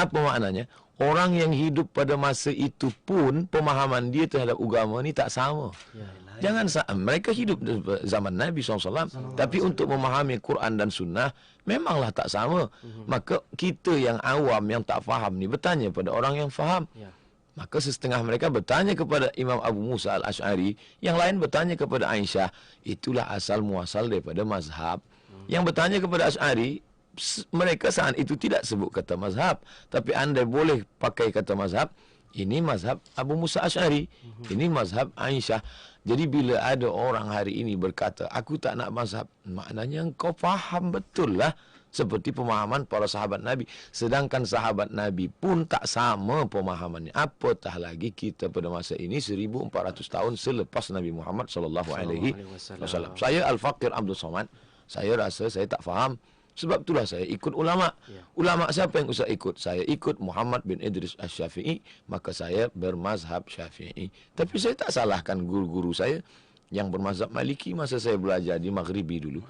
Apa maknanya? Orang yang hidup pada masa itu pun pemahaman dia terhadap agama ni tak sama. Jangan mereka hidup zaman Nabi SAW, tapi untuk memahami Quran dan Sunnah memanglah tak sama. Maka kita yang awam, yang tak faham ni bertanya pada orang yang faham. Maka setengah mereka bertanya kepada Imam Abu Musa al-Ash'ari, yang lain bertanya kepada Aisyah. Itulah asal muasal daripada mazhab. Yang bertanya kepada Ash'ari, mereka saat itu tidak sebut kata mazhab, tapi anda boleh pakai kata mazhab. Ini mazhab Abu Musa Ash'ari, ini mazhab Aisyah. Jadi bila ada orang hari ini berkata, aku tak nak mazhab, maknanya engkau faham betul lah seperti pemahaman para sahabat Nabi. Sedangkan sahabat Nabi pun tak sama pemahamannya. Apatah lagi kita pada masa ini 1400 tahun selepas Nabi Muhammad SAW. Saya Al-Faqir Abdul Somad, saya rasa saya tak faham. Sebab itulah saya ikut ulama. Ulama siapa yang usah ikut? Saya ikut Muhammad bin Idris Asy-Syafi'i, maka saya bermazhab Syafi'i. Tapi saya tak salahkan guru-guru saya yang bermazhab Maliki masa saya belajar di Maghribi dulu.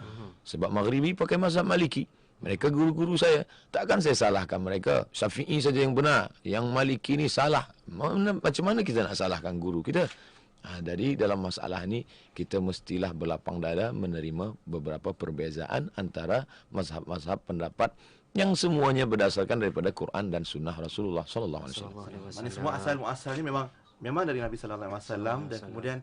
Sebab Maghribi pakai mazhab Maliki. Mereka guru-guru saya. Takkan saya salahkan mereka. Syafi'i saja yang benar, yang Maliki ni salah. Macam mana kita nak salahkan guru kita? Jadi dalam masalah ini kita mestilah berlapang dada menerima beberapa perbezaan antara mazhab-mazhab pendapat yang semuanya berdasarkan daripada Quran dan Sunnah Rasulullah sallallahu alaihi wasallam. Semua asal-muasalnya memang dari Nabi sallallahu alaihi wasallam, dan kemudian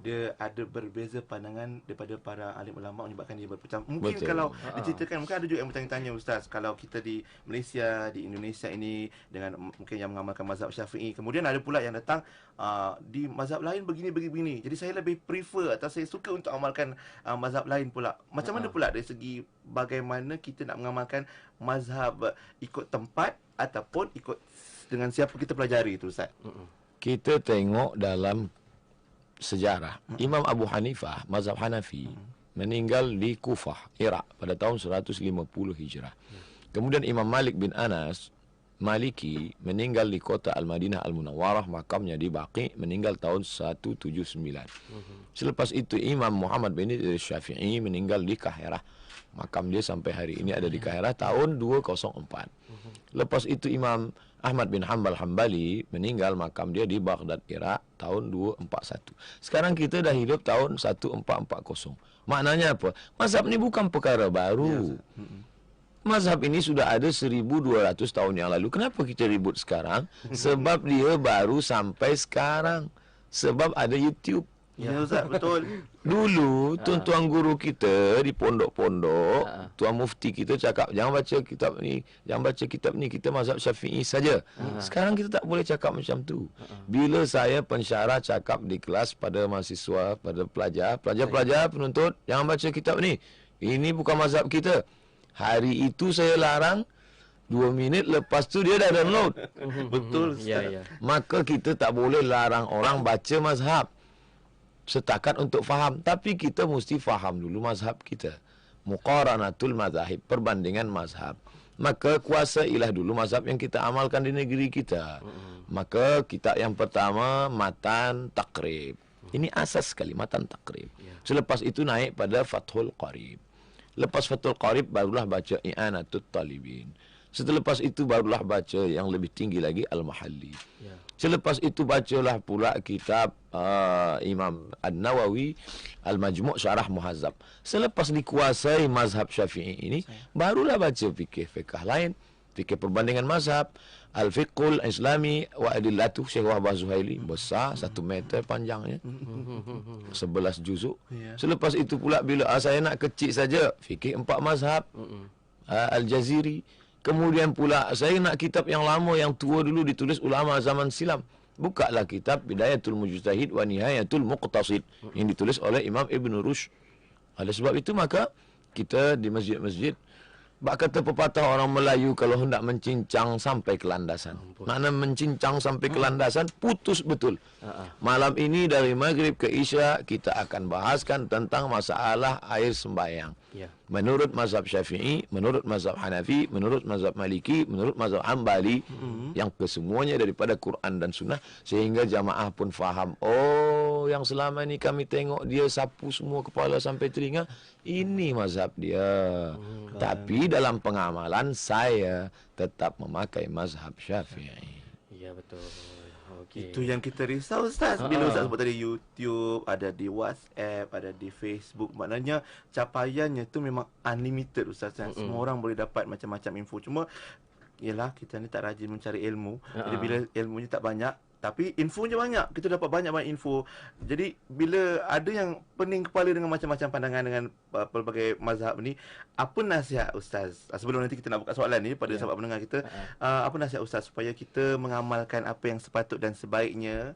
dia ada berbeza pandangan daripada para alim ulama menyebabkan dia berpecah. Mungkin betul. Kalau diceritakan, mungkin ada juga yang bertanya-tanya, Ustaz, kalau kita di Malaysia, di Indonesia ini dengan mungkin yang mengamalkan mazhab Syafi'i, kemudian ada pula yang datang di mazhab lain begini. Jadi saya lebih prefer atau saya suka untuk amalkan mazhab lain pula. Macam mana pula dari segi bagaimana kita nak mengamalkan mazhab ikut tempat ataupun ikut dengan siapa kita pelajari itu, Ustaz? Kita tengok dalam sejarah. Imam Abu Hanifah, mazhab Hanafi, meninggal di Kufah, Iraq pada tahun 150 Hijrah. Kemudian Imam Malik bin Anas, Maliki, meninggal di kota Al-Madinah Al-Munawwarah, makamnya di Baqi, meninggal tahun 179. Selepas itu Imam Muhammad bin Syafi'i meninggal di Kahirah. Makam dia sampai hari ini ada di Kahirah tahun 204. Lepas itu Imam Ahmad bin Hanbal Hambali meninggal, makam dia di Baghdad, Iraq tahun 241. Sekarang kita dah hidup tahun 1440. Maknanya apa? Mazhab ni bukan perkara baru. Mazhab ini sudah ada 1200 tahun yang lalu. Kenapa kita ribut sekarang? Sebab dia baru sampai sekarang. Sebab ada YouTube. Ya, Ustaz, betul. Dulu tuan-tuan guru kita di pondok-pondok, tuan mufti kita cakap jangan baca kitab ni, kita mazhab Syafi'i saja. Sekarang kita tak boleh cakap macam tu. Bila saya pensyarah cakap di kelas pada mahasiswa, pada pelajar penuntut, jangan baca kitab ni. Ini bukan mazhab kita. Hari itu saya larang, 2 minit lepas tu dia dah download. Betul, ya. Maka kita tak boleh larang orang baca mazhab setakat untuk faham, tapi kita mesti faham dulu mazhab kita. Muqaranatul mazahib, perbandingan mazhab. Maka kuasailah dulu mazhab yang kita amalkan di negeri kita. Maka kitab yang pertama Matan Taqrib. Ini asas sekali, Matan Taqrib. Selepas itu naik pada Fathul Qarib. Lepas Fathul Qarib barulah baca I'anatul Talibin. Selepas itu barulah baca yang lebih tinggi lagi Al-Mahalli. Selepas itu bacalah pula kitab Imam An-Nawawi Al-Majmu' Syarah Muhazzab. Selepas dikuasai mazhab Syafi'i ini, barulah baca fikih-fikih lain, fikih perbandingan mazhab, Al-Fiqhul Islami wa Adillatuh Syekh Wahbah Zuhaili, besar 1 meter panjangnya, 11 juzuk. Selepas itu pula bila saya nak kecil saja, fikih 4 mazhab, Al-Jaziri. Kemudian pula saya nak kitab yang lama, yang tua dulu, ditulis ulama zaman silam. Bukalah kitab Bidayatul Mujtahid wa Nihayatul Muqtasid yang ditulis oleh Imam Ibn Rushd. Oleh sebab itu maka kita di masjid-masjid, bak kata pepatah orang Melayu, kalau hendak mencincang sampai ke landasan. Makna mencincang sampai ke landasan, putus betul. Malam ini dari Maghrib ke Isya kita akan bahaskan tentang masalah air sembahyang. Menurut mazhab Syafi'i, menurut mazhab Hanafi, menurut mazhab Maliki, menurut mazhab Hambali, yang kesemuanya daripada Quran dan Sunnah, sehingga jamaah pun faham, oh yang selama ni kami tengok dia sapu semua kepala sampai telinga, ini mazhab dia. Tapi dalam pengamalan saya tetap memakai mazhab Syafi'i. Ya, betul. Okey. Itu yang kita risau Ustaz. Bila Ustaz sebut tadi YouTube, ada di WhatsApp, ada di Facebook. Maknanya capaiannya tu memang unlimited Ustaz. Semua orang boleh dapat macam-macam info. Cuma yalah, kita ni tak rajin mencari ilmu. Jadi bila ilmunya tak banyak, tapi infonya banyak. Kita dapat banyak-banyak info. Jadi bila ada yang pening kepala dengan macam-macam pandangan dengan pelbagai mazhab ni, apa nasihat Ustaz? Sebelum nanti kita nak buka soalan ni pada sahabat pendengar kita, apa nasihat Ustaz supaya kita mengamalkan apa yang sepatut dan sebaiknya,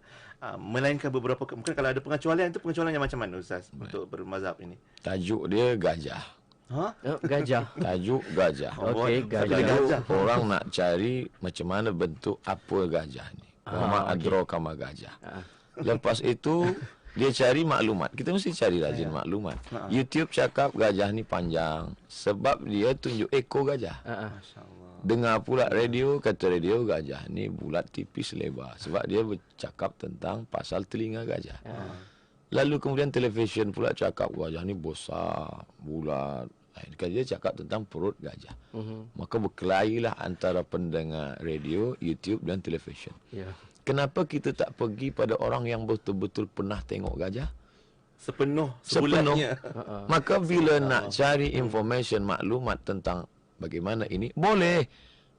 melainkan beberapa, mungkin kalau ada pengecualian, itu pengecualiannya macam mana Ustaz untuk bermazhab ini? Tajuk dia gajah. Gajah. Tajuk gajah. Okey, gajah. Tajuk orang nak cari macam mana bentuk apa gajah ni. Wama adro kama gajah. Lepas itu dia cari maklumat. Kita mesti cari rajin maklumat. YouTube cakap gajah ni panjang sebab dia tunjuk ekor gajah. Masya-Allah. Dengar pula radio, kata radio gajah ni bulat tipis lebar sebab dia bercakap tentang pasal telinga gajah. Lalu kemudian televisyen pula cakap gajah ni besar, bulat. Dia cakap tentang perut gajah. Maka berkelailah antara pendengar radio, YouTube dan televisyen. Kenapa kita tak pergi pada orang yang betul-betul pernah tengok gajah? Sepenuhnya. Maka bila nak cari information, maklumat tentang bagaimana ini, boleh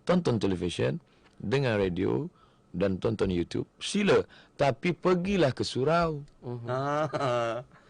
tonton televisyen, dengar radio dan tonton YouTube. Sila. Tapi pergilah ke surau.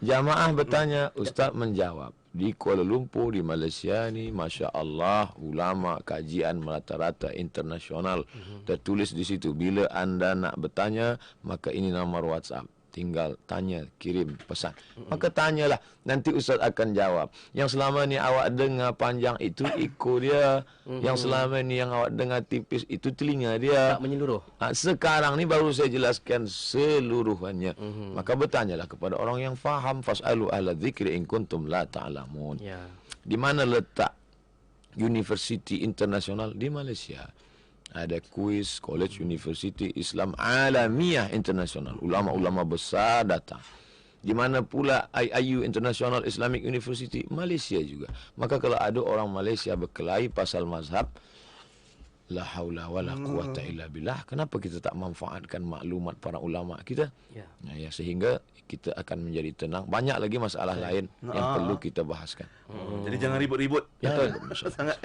Jamaah bertanya, ustaz menjawab. Di Kuala Lumpur, di Malaysia ni, Masya Allah, ulama kajian rata-rata internasional. Tertulis di situ, bila anda nak bertanya, maka ini nombor WhatsApp. Tinggal tanya, kirim pesan. Maka tanyalah, nanti ustaz akan jawab. Yang selama ni awak dengar panjang itu ekor dia. Yang selama ni yang awak dengar tipis itu telinga dia. Tak menyeluruh. Sekarang ni baru saya jelaskan seluruhannya. Maka bertanyalah kepada orang yang faham. Fas'alu ahla dzikri in kuntum la ta'lamun. Di mana letak universiti internasional? Di Malaysia. Ada kuis College University Islam Alamiah Internasional. Ulama-ulama besar datang. Di mana pula IIU International Islamic University? Malaysia juga. Maka kalau ada orang Malaysia berkelahi pasal mazhab, la haula wala quwata illa billah, kenapa kita tak manfaatkan maklumat para ulama kita? Sehingga kita akan menjadi tenang. Banyak lagi masalah lain yang perlu kita bahaskan. Jadi jangan ribut-ribut. Sangat.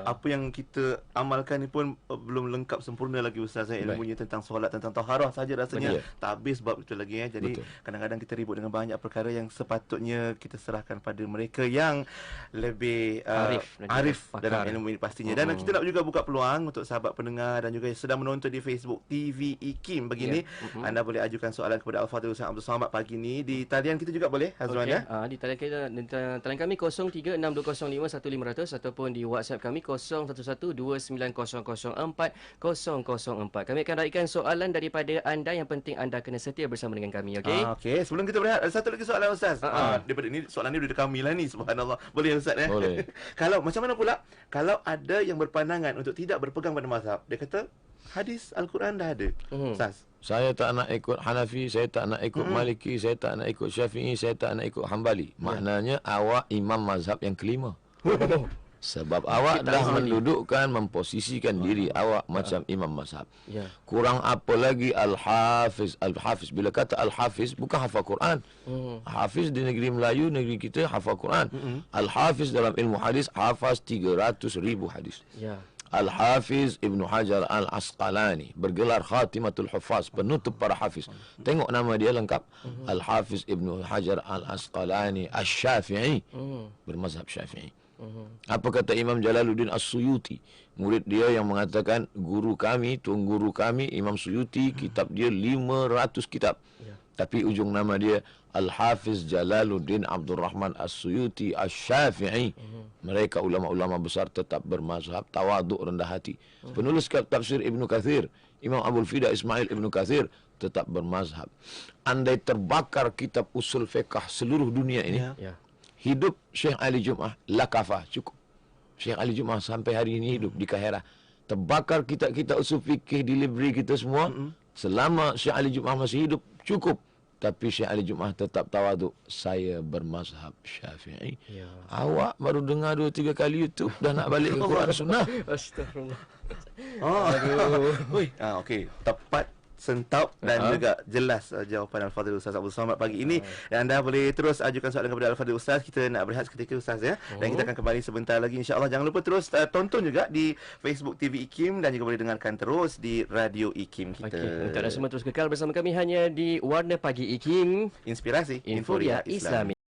Apa yang kita amalkan ni pun belum lengkap sempurna lagi Ustaz. Ilmunya tentang solat, tentang taharah saja rasanya tak habis bab itu lagi. Jadi kadang-kadang kita ribut dengan banyak perkara yang sepatutnya kita serahkan pada mereka yang lebih arif dalam ilmu ini pastinya. Dan kita nak juga buka peluang untuk sahabat pendengar dan juga yang sedang menonton di Facebook TV IKIM begini. Anda boleh ajukan soalan kepada Al-Fadhil Ustaz Abdul Samad pagi ni. Di talian kita juga boleh, Hazwan ya? Di talian kita, talian kami 0362051500 ataupun di WhatsApp kami 0112900404. Kami akan raikan soalan daripada anda. Yang penting anda kena setia bersama dengan kami, okey? Okey, sebelum kita berehat, ada satu lagi soalan Ustaz. Daripada ni, soalan ni sudah kami lah ni, subhanallah. Boleh Ustaz ya? Boleh. Kalau macam mana pula kalau ada yang berpandangan untuk tidak berpegang pada mazhab, dia kata hadis Al-Quran dah ada. Ustaz, saya tak nak ikut Hanafi, saya tak nak ikut Maliki, saya tak nak ikut Syafi'i, saya tak nak ikut Hambali. Maknanya awak imam mazhab yang kelima. Sebab awak dah mendudukkan, memposisikan diri awak macam imam mazhab. Kurang apa lagi Al-Hafiz. Al-Hafiz, bila kata Al-Hafiz, bukan hafal Quran. Hafiz di negeri Melayu, negeri kita hafal Quran. Al-Hafiz dalam ilmu hadis, hafaz 300,000 hadis. Al-Hafiz Ibnu Hajar Al-Asqalani, bergelar Khatimatul Huffaz, penutup para hafiz. Tengok nama dia lengkap. Al-Hafiz Ibnu Hajar Al-Asqalani Asy-Syafi'i, bermazhab Syafi'i. Apa kata Imam Jalaluddin As-Suyuti, murid dia yang mengatakan guru kami, tuan guru kami Imam Suyuti, kitab dia 500 kitab. Tapi ujung nama dia Al-Hafiz Jalaluddin Abdul Rahman As-Suyuti Asy-Syafi'i. Mereka ulama-ulama besar tetap bermazhab, tawaduk, rendah hati. Penulis tafsir Ibnu Katsir, Imam Abul Fida Ismail Ibnu Katsir, tetap bermazhab. Andai terbakar kitab usul fiqh seluruh dunia ini, hidup Syekh Ali Jum'ah lakafah, cukup. Syekh Ali Jum'ah sampai hari ini hidup di Kahirah. Terbakar kitab-kitab usul fikih di library kita semua, selama Syekh Ali Jum'ah masih hidup, cukup. tapi Syekh Ali Jumaah tetap tawaduk. Saya bermazhab Syafi'i. Ya. Awak baru dengar 2-3 kali YouTube dah nak balik ke Quran Sunnah. Astagfirullah. Oi. Okey, tepat, sentap dan juga jelas jawapan Al-Fadhil Ustaz Abdul Samad pagi ini. Dan anda boleh terus ajukan soalan kepada Al-Fadhil Ustaz. Kita nak berehat seketika Ustaz ya. Dan kita akan kembali sebentar lagi insya-Allah. Jangan lupa terus tonton juga di Facebook TV IKIM dan juga boleh dengarkan terus di Radio IKIM kita. Okey, untuk anda semua terus kekal bersama kami hanya di Warna Pagi IKIM, Inspirasi Inforia Islami. Islami.